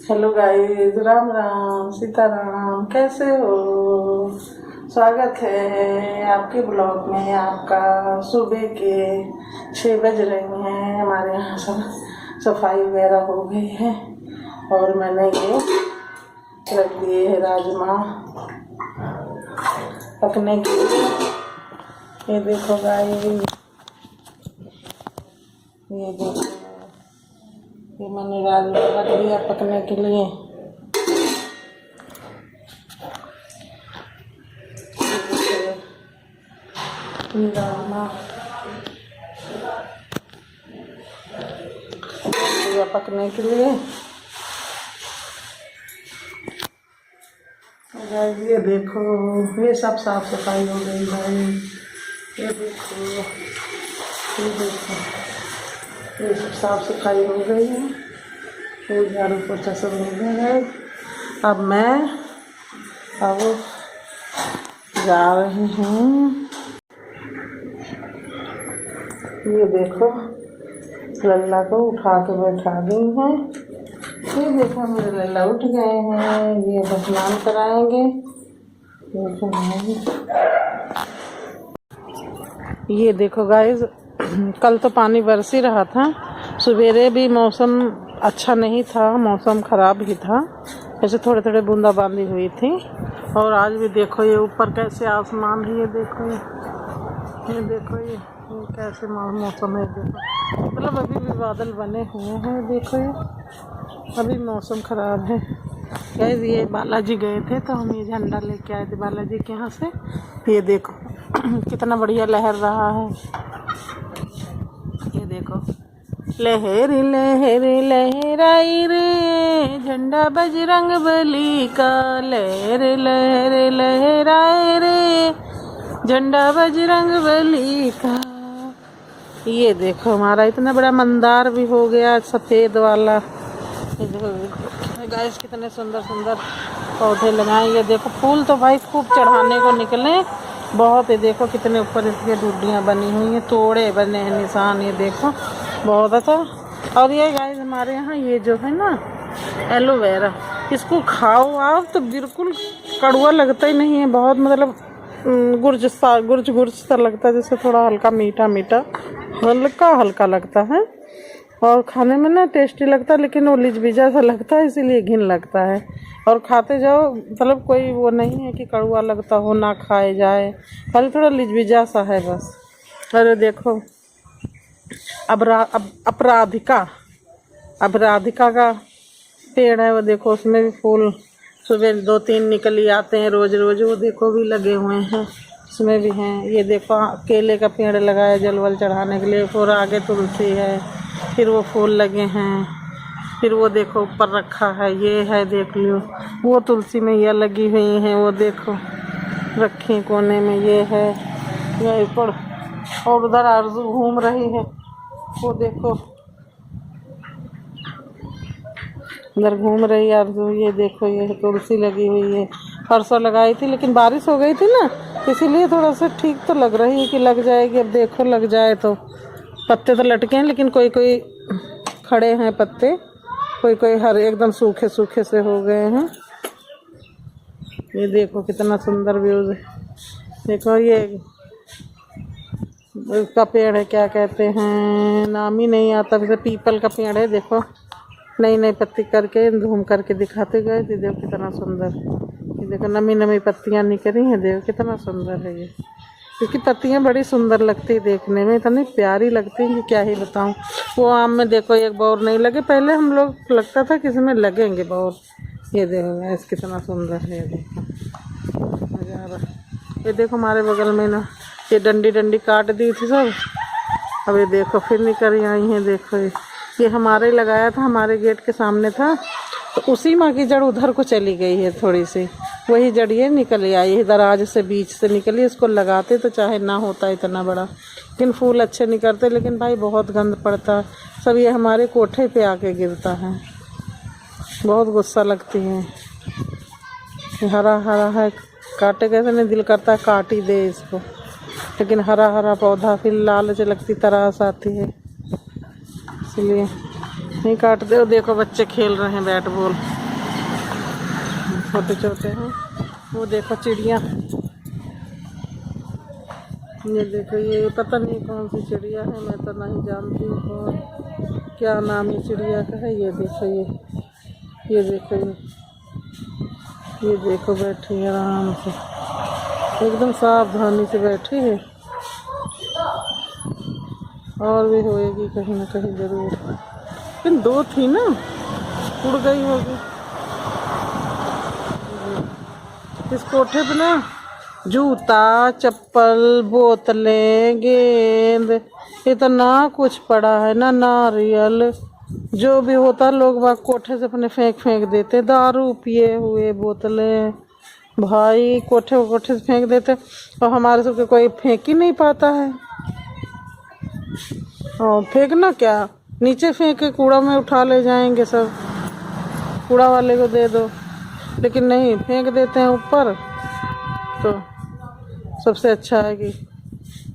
Hello guys, Ram Ram Sitaram, कैसे हो? स्वागत है आपके ब्लॉग में। आपका सुबह के 6 बज रहे हैं। हमारे यहाँ सब सफाई वगैरह हो गई है और मैंने ये रख दिए है राजमा पकने के लिए। ये देखो गाइस, ये देखो, ये मैंने राजमा रख दिया पकने के लिए। राजमा दिया पकने के लिए। ये देखो, ये सब साफ सफाई हो गई भाई। ये देखो, ये देखो, ये सब साफ सफाई हो गई है। ये झाड़ू पोछा सब हो गया है। अब मैं जा रही हूँ। ये देखो, लल्ला को उठा के बैठा दी है। ये देखो, मेरे लल्ला उठ गए हैं। ये स्नान कराएंगे। ये देखो गाइस, कल तो पानी बरस ही रहा था। सवेरे भी मौसम अच्छा नहीं था, मौसम ख़राब ही था। ऐसे थोड़े थोड़े बूंदाबांदी हुई थी। और आज भी देखो, ये ऊपर कैसे आसमान है। ये देखो, ये देखो, ये कैसे मौसम है। देखो, मतलब अभी भी बादल बने हुए हैं। देखो, ये अभी मौसम ख़राब है। गाइस, ये बालाजी गए थे तो हम ये झंडा लेके आए थे बालाजी के यहाँ से। ये देखो कितना बढ़िया लहर रहा है। ये देखो, लहरी लहरी लहराई रे, झंडा बजरंग बली का। लहर लहर लहराए रे, झंडा बजरंग बली का। ये देखो, हमारा इतना बड़ा मंदार भी हो गया सफ़ेद वाला। ये देखो गाइस, कितने सुंदर सुंदर पौधे लगाए। ये देखो, फूल तो भाई खूब चढ़ाने को निकले बहुत। ये देखो कितने ऊपर इसकी डूडियाँ बनी हुई हैं, तोड़े बने हैं निशान। ये देखो, बहुत अच्छा। और ये गाइस, हमारे यहाँ ये जो है ना एलोवेरा, इसको खाओ आप तो बिल्कुल कड़वा लगता ही नहीं है। बहुत मतलब गुर्ज सा लगता है, जैसे थोड़ा हल्का मीठा मीठा हल्का लगता है। और खाने में ना टेस्टी लगता है, लेकिन वो लिजबिजा सा लगता है, इसीलिए घिन लगता है। और खाते जाओ, मतलब कोई वो नहीं है कि कड़वा लगता हो ना खाए जाए, खाली थोड़ा लिजबिजा सा है बस। अरे देखो, अपराधिका का पेड़ है। वो देखो, उसमें भी फूल सुबह 2-3 निकल ही आते हैं रोज रोज। वो देखो भी लगे हुए हैं, उसमें भी हैं। ये देखो, केले का पेड़ लगाया जलवल चढ़ाने के लिए। फिर आगे तुलसी है, फिर वो फूल लगे हैं। फिर वो देखो ऊपर रखा है, ये है देख लो, वो तुलसी में ये लगी हुई हैं। वो देखो रखी कोने में, ये है यहीं पर। और उधर आरजू घूम रही है, वो देखो उधर घूम रही है आरजू। ये देखो, ये तुलसी लगी हुई है। परसों लगाई थी, लेकिन बारिश हो गई थी ना, इसीलिए थोड़ा सा ठीक तो लग रही है कि लग जाएगी। अब देखो लग जाए तो। पत्ते तो लटके हैं, लेकिन कोई कोई खड़े हैं पत्ते, कोई कोई हरे एकदम सूखे सूखे से हो गए हैं। ये देखो कितना सुंदर व्यूज है। देखो, ये इसका पेड़ है, क्या कहते हैं, नाम ही नहीं आता। जैसे पीपल का पेड़ है। देखो, नई नई पत्ती करके घूम करके दिखाते गए। देखो कितना सुंदर। ये देखो, नमी नमी पत्तियां निकली हैं। देखो कितना सुंदर है ये। क्योंकि पत्तियां बड़ी सुंदर लगती है देखने में, इतनी प्यारी लगती हैं कि क्या ही बताऊं। वो आम में देखो एक बौर नहीं लगे। पहले हम लोग लगता था कि इसमें लगेंगे बौर। ये देखो गैस, कितना सुंदर है। ये देखो नज़ारा। ये देखो, हमारे बगल में ना ये डंडी काट दी थी सब। अब ये देखो फिर निकल आई हैं। देखो, ये हमारे लगाया था, हमारे गेट के सामने था, तो उसी माँ की जड़ उधर को चली गई है थोड़ी सी। वही जड़ ये निकल आई है, दराज से बीच से निकली। इसको लगाते तो चाहे ना होता इतना बड़ा, लेकिन फूल अच्छे निकलते। लेकिन भाई बहुत गंद पड़ता सब। ये हमारे कोठे पे आके गिरता है, बहुत गुस्सा लगती है। हरा हरा है, काटे कैसे नहीं दिल करता काट ही दे इसको। लेकिन हरा हरा पौधा फिर लालच लगती, तरास आती है, इसलिए नहीं काटते। और देखो बच्चे खेल रहे हैं बैट बॉल, छोटे छोटे हैं। वो देखो चिड़िया, ये देखो, ये पता नहीं कौन सी चिड़िया है, मैं तो नहीं जानती हूँ क्या नाम है चिड़िया का है। ये देखो, ये देखो, ये देखो बैठी है आराम से, एकदम सावधानी से बैठी है। और भी होएगी कहीं ना कहीं जरूर, लेकिन दो थी ना, उड़ गई होगी। इस कोठे पे ना जूता, चप्पल, बोतलें, गेंद, इतना कुछ पड़ा है ना, नारियल, जो भी होता लोग बाग कोठे से अपने फेंक देते। दारू पिए हुए बोतलें भाई कोठे से फेंक देते, और हमारे सबके कोई फेंक ही नहीं पाता है। और फेंकना क्या, नीचे फेंक के कूड़ा में उठा ले जाएंगे सब, कूड़ा वाले को दे दो, लेकिन नहीं, फेंक देते हैं ऊपर। तो सबसे अच्छा है कि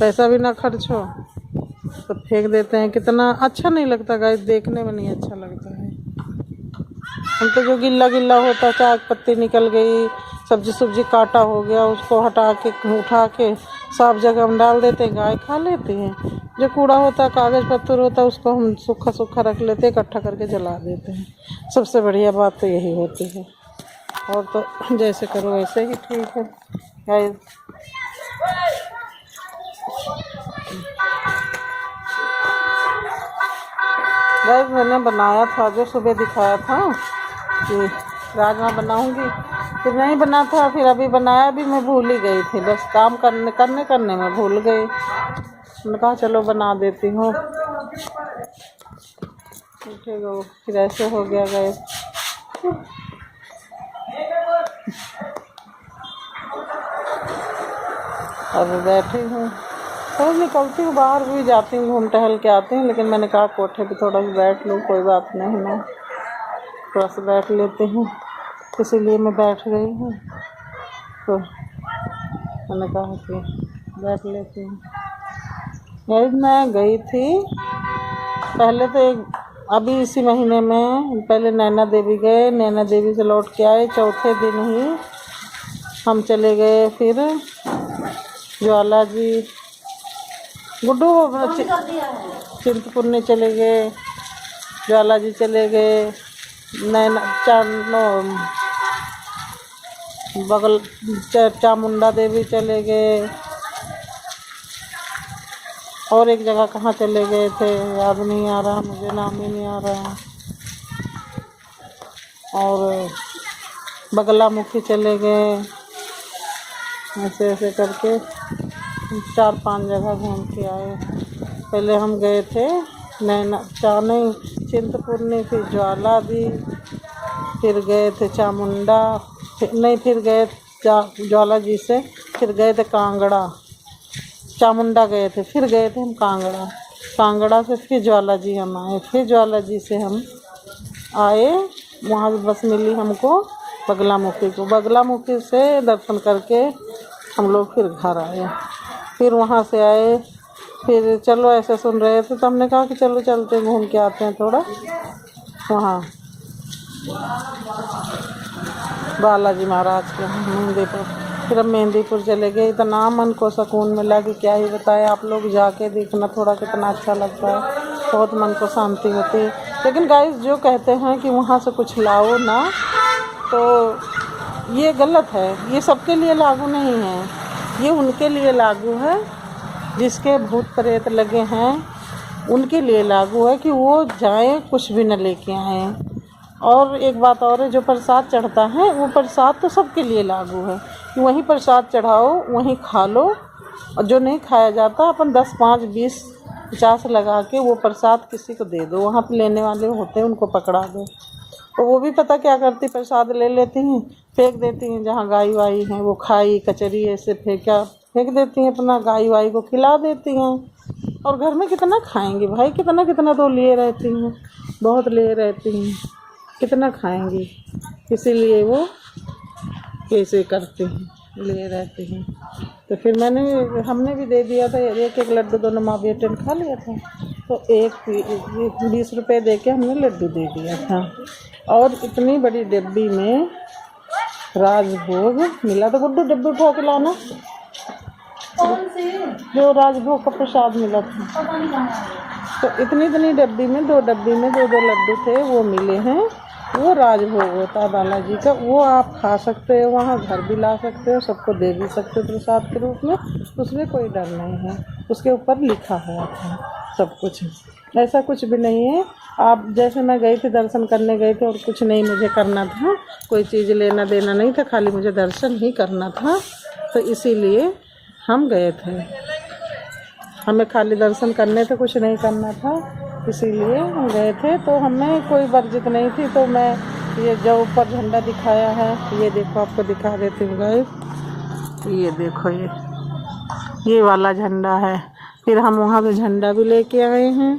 पैसा भी ना खर्च हो, तो फेंक देते हैं। कितना अच्छा नहीं लगता गाइस, देखने में नहीं अच्छा लगता है। हम तो जो गिल्ला गिल्ला होता, चाय पत्ती निकल गई, सब्जी काटा हो गया, उसको हटा के उठा के साफ जगह में डाल देते हैं, गाय खा लेती हैं। जो कूड़ा होता, कागज़ पत्थर होता, उसको हम सूखा रख लेते हैं, इकट्ठा करके जला देते हैं। सबसे बढ़िया बात तो यही होती है। और तो जैसे करो वैसे ही ठीक है गाइस। गाइस मैंने बनाया था, जो सुबह दिखाया था कि राजमा बनाऊंगी, फिर नहीं बना था, फिर अभी बनाया भी, मैं भूल ही गई थी, बस काम करने में भूल गई। मैंने कहा चलो बना देती हूँ, ठीक है। फिर ऐसे हो गया गाइस। अब बैठी हूँ, थोड़ा निकलती हूँ बाहर भी, जाती हूँ, घूम टहल के आती हूँ, लेकिन मैंने कहा कोठे पे थोड़ा सा बैठ लूँ, कोई बात नहीं ना, थोड़ा सा बैठ लेती हूँ, इसीलिए मैं बैठ गई हूँ। तो मैंने कहा कि बैठ लेती हूँ। मैं गई थी पहले तो अभी इसी महीने में, पहले नैना देवी गए, नैना देवी से लौट के आए, चौथे दिन ही हम चले गए फिर ज्वाला जी, गुड्डू चिंतपूर्णी चले गए, ज्वाला जी चले गए, बगल चामुंडा देवी चले गए, और एक जगह कहाँ चले गए थे याद नहीं आ रहा, मुझे नाम ही नहीं आ रहा। और बगलामुखी चले गए, ऐसे ऐसे करके 4-5 जगह घूम के आए। पहले हम गए थे चिंतपूर्णी, फिर ज्वाला दी, फिर गए थे चामुंडा, फिर गए ज्वाला जी से, फिर गए थे कांगड़ा, चामुंडा गए थे, फिर गए थे हम कांगड़ा से फिर ज्वाला जी हम आए, फिर ज्वाला जी से हम आए, वहाँ बस मिली हमको बगलामुखी से दर्शन करके हम लोग फिर घर आए। फिर वहाँ से आए, फिर चलो ऐसे सुन रहे थे, तो हमने कहा कि चलो चलते घूम के आते हैं थोड़ा वहाँ बालाजी महाराज के मेहंदीपुर। फिर हम मेहंदीपुर चले गए, इतना मन को सुकून मिला कि क्या ही बताए। आप लोग जाके देखना थोड़ा, कितना अच्छा लगता है, बहुत मन को शांति होती है। लेकिन गाइस जो कहते हैं कि वहाँ से कुछ लाओ ना, तो ये गलत है, ये सबके लिए लागू नहीं है, ये उनके लिए लागू है जिसके भूत प्रेत लगे हैं, उनके लिए लागू है कि वो जाएं कुछ भी न लेके आएँ। और एक बात और है, जो प्रसाद चढ़ता है वो प्रसाद तो सबके लिए लागू है कि वहीं प्रसाद चढ़ाओ, वहीं खा लो, और जो नहीं खाया जाता अपन 10, 5, 20, 50 लगा के वो प्रसाद किसी को दे दो, वहाँ पे लेने वाले होते हैं उनको पकड़ा दो। तो वो भी पता क्या करती, प्रसाद ले लेती हैं, फेंक देती हैं, जहाँ गाय वाई हैं वो खाई कचरी ऐसे फेंक देती हैं, अपना गाय वाई को खिला देती हैं। और घर में कितना खाएंगी भाई, कितना तो लिए रहती हैं, बहुत लिए रहती हैं, कितना खाएंगी, इसीलिए वो कैसे करते हैं, लिए रहते हैं। तो फिर हमने भी दे दिया था, एक एक लड्डू दोनों माँ बेटे ने खा लिया था। तो 20 रुपये दे के हमने लड्डू दे दिया था। और इतनी बड़ी डिब्बी में राजभोग मिला था। गुड्डू डिब्बी उठा के लाना, कौन सी? जो राजभोग का प्रसाद मिला था। तो इतनी डब्बी में 2 डब्बी में 2 लड्डू थे, वो मिले हैं। वो राजभोग होता है बालाजी का, वो आप खा सकते हो, वहाँ घर भी ला सकते हो, सबको दे भी सकते हो प्रसाद के रूप में। उसमें कोई डर नहीं है, उसके ऊपर लिखा हुआ था सब कुछ, ऐसा कुछ भी नहीं है। आप जैसे मैं गई थी, दर्शन करने गई थी और कुछ नहीं मुझे करना था, कोई चीज़ लेना देना नहीं था, खाली मुझे दर्शन ही करना था। तो इसीलिए हम गए थे, हमें खाली दर्शन करने थे, कुछ नहीं करना था, इसीलिए हम गए थे। तो हमें कोई वर्जित नहीं थी। तो मैं ये जो ऊपर झंडा दिखाया है, ये देखो, आपको दिखा देती हूँ गाइस, ये देखो, ये वाला झंडा है। फिर हम वहाँ से झंडा भी लेके आए हैं।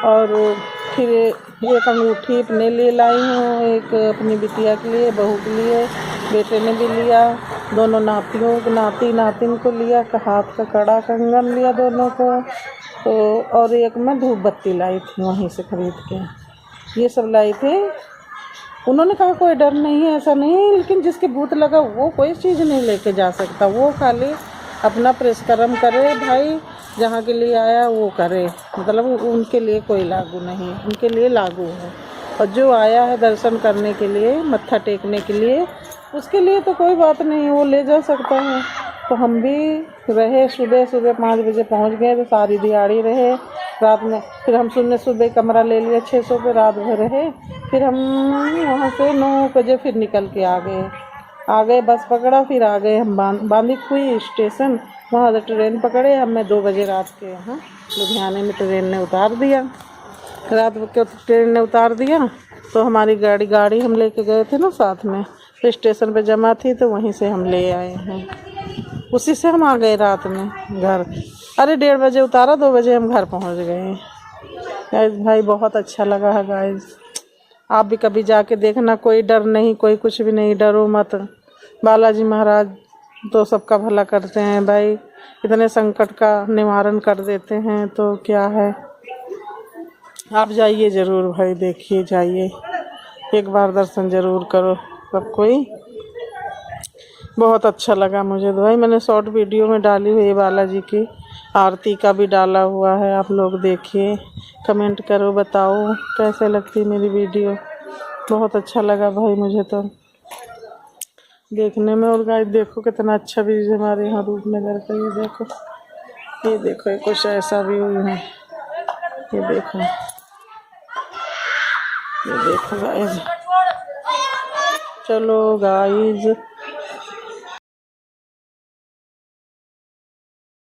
और फिर एक अंगूठी अपने लिए लाई हूँ, एक अपनी बिटिया के लिए, बहू के लिए, बेटे ने भी लिया, दोनों नातिन को लिया, हाथ का कड़ा कंगन लिया दोनों को। तो और एक मैं धूप बत्ती लाई थी वहीं से खरीद के, ये सब लाई थे। उन्होंने कहा कोई डर नहीं है, ऐसा नहीं है, लेकिन जिसके भूत लगा वो कोई चीज़ नहीं लेके जा सकता, वो खाली अपना परिश्रम करे भाई, जहाँ के लिए आया वो करे, मतलब उनके लिए कोई लागू नहीं, उनके लिए लागू है। और जो आया है दर्शन करने के लिए, मत्था टेकने के लिए, उसके लिए तो कोई बात नहीं, वो ले जा सकता है। तो हम भी रहे, सुबह 5 बजे पहुंच गए, तो सारी दिहाड़ी रहे रात में। फिर हम सुबह कमरा ले लिया 600 पे, रात भर रहे। फिर हम वहाँ से 9 बजे फिर निकल के आ गए, बस पकड़ा, फिर आ गए हम बांदीकुई स्टेशन। वहाँ से ट्रेन पकड़े, हमें 2 बजे रात के यहाँ लुधियाने में ट्रेन ने उतार दिया। रात के ट्रेन ने उतार दिया, तो हमारी गाड़ी हम लेके गए थे ना साथ में, तो स्टेशन पे जमा थी, तो वहीं से हम ले आए हैं, उसी से हम आ गए रात में घर। अरे 1:30 बजे उतारा, 2 बजे हम घर पहुंच गए। गाइस भाई बहुत अच्छा लगा है गाइस, आप भी कभी जाके देखना, कोई डर नहीं, कोई कुछ भी नहीं, डरो मत। बालाजी महाराज तो सबका भला करते हैं भाई, इतने संकट का निवारण कर देते हैं, तो क्या है। आप जाइए ज़रूर भाई, देखिए, जाइए, एक बार दर्शन ज़रूर करो सब कोई। बहुत अच्छा लगा मुझे तो भाई, मैंने शॉर्ट वीडियो में डाली हुई है, बालाजी की आरती का भी डाला हुआ है, आप लोग देखिए, कमेंट करो, बताओ कैसे लगती है मेरी वीडियो। बहुत अच्छा लगा भाई मुझे तो देखने में। और गाइस देखो कितना अच्छा भी हमारे यहाँ रूपनगर का, ये देखो ये कुछ ऐसा भी हुई है, ये देखो गाइस। चलो गाइस